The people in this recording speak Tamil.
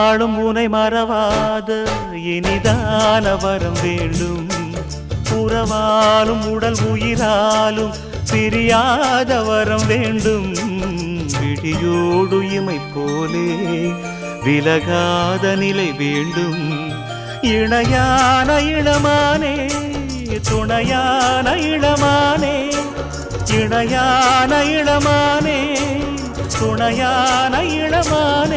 நாளும் உனை மறவாத இனிதான வரம் வேண்டும். உறவாலும் உடல் உயிராலும் பிரியாத வரம் வேண்டும். விழியோடு இமை போலே விலகாத நிலை வேண்டும். இணையான இளமானே துணையான இளமானே, இணையான இளமானே துணையான இளமானே.